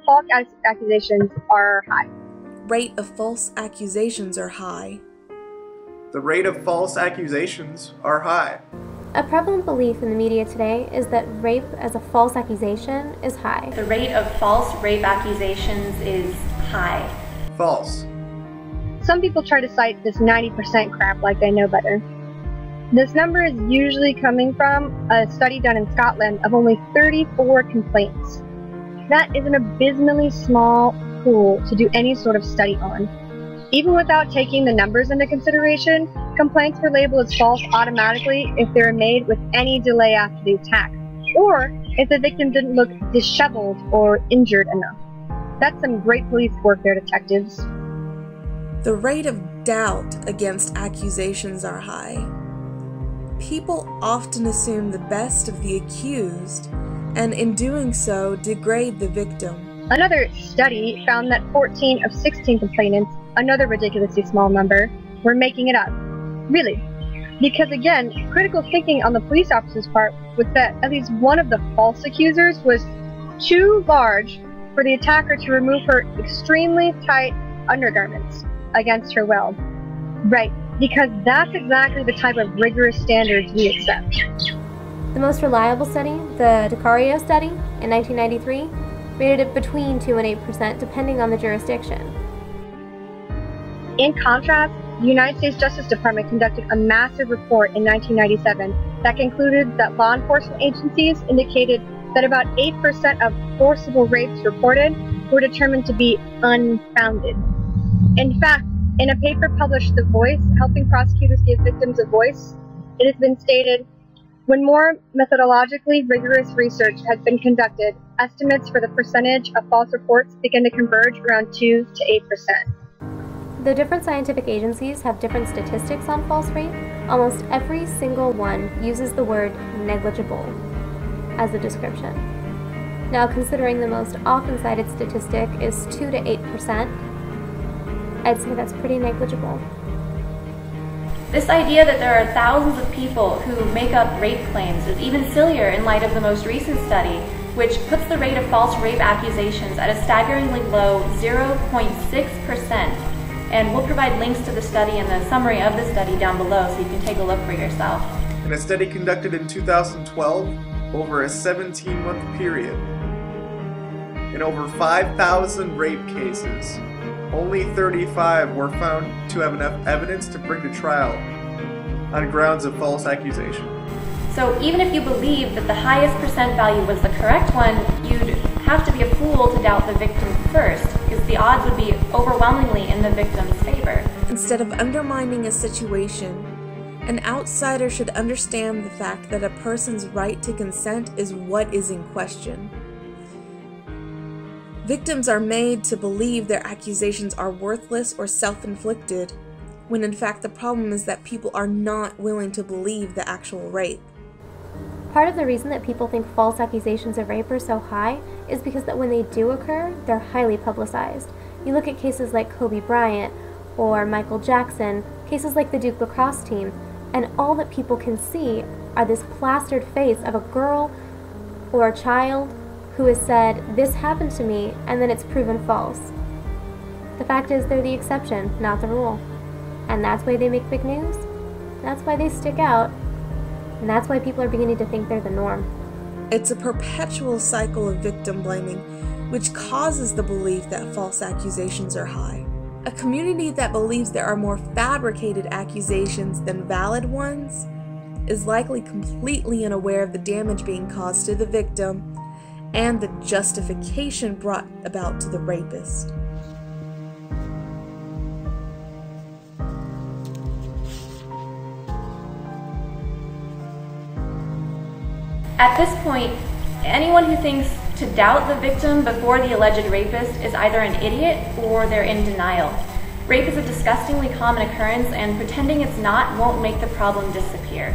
false accusations are high. Rate of false accusations are high. The rate of false accusations are high. A prevalent belief in the media today is that rape as a false accusation is high. The rate of false rape accusations is high. False. Some people try to cite this 90% crap like they know better. This number is usually coming from a study done in Scotland of only 34 complaints. That is an abysmally small pool to do any sort of study on. Even without taking the numbers into consideration, complaints were labeled as false automatically if they were made with any delay after the attack, or if the victim didn't look disheveled or injured enough. That's some great police work there, detectives. The rate of doubt against accusations are high. People often assume the best of the accused, and in doing so, degrade the victim. Another study found that 14 of 16 complainants, another ridiculously small number, were making it up. Really. Because again, critical thinking on the police officer's part was that at least one of the false accusers was too large for the attacker to remove her extremely tight undergarments against her will. Right, because that's exactly the type of rigorous standards we accept. The most reliable study, the DiCario study in 1993, rated it between 2 and 8% depending on the jurisdiction. In contrast, the United States Justice Department conducted a massive report in 1997 that concluded that law enforcement agencies indicated that about 8% of forcible rapes reported were determined to be unfounded. In fact, in a paper published The Voice, helping prosecutors give victims a voice, it has been stated, when more methodologically rigorous research has been conducted, estimates for the percentage of false reports begin to converge around 2 to 8%. Though different scientific agencies have different statistics on false rape, almost every single one uses the word negligible as a description. Now, considering the most often cited statistic is 2 to 8%, I'd say that's pretty negligible. This idea that there are thousands of people who make up rape claims is even sillier in light of the most recent study, which puts the rate of false rape accusations at a staggeringly low 0.6%. And we'll provide links to the study and the summary of the study down below so you can take a look for yourself. In a study conducted in 2012, over a 17-month period, in over 5,000 rape cases, only 35 were found to have enough evidence to bring to trial on grounds of false accusation. So even if you believe that the highest percent value was the correct one, you'd have to be a fool to doubt the victim first, because the odds would be overwhelmingly in the victim's favor. Instead of undermining a situation, an outsider should understand the fact that a person's right to consent is what is in question. Victims are made to believe their accusations are worthless or self-inflicted, when in fact the problem is that people are not willing to believe the actual rape. Part of the reason that people think false accusations of rape are so high is because that when they do occur, they're highly publicized. You look at cases like Kobe Bryant or Michael Jackson, cases like the Duke lacrosse team, and all that people can see are this plastered face of a girl or a child who has said, "This happened to me," and then it's proven false. The fact is they're the exception, not the rule. And that's why they make big news. That's why they stick out. And that's why people are beginning to think they're the norm. It's a perpetual cycle of victim blaming, which causes the belief that false accusations are high. A community that believes there are more fabricated accusations than valid ones is likely completely unaware of the damage being caused to the victim and the justification brought about to the rapist. At this point, anyone who thinks to doubt the victim before the alleged rapist is either an idiot or they're in denial. Rape is a disgustingly common occurrence, and pretending it's not won't make the problem disappear.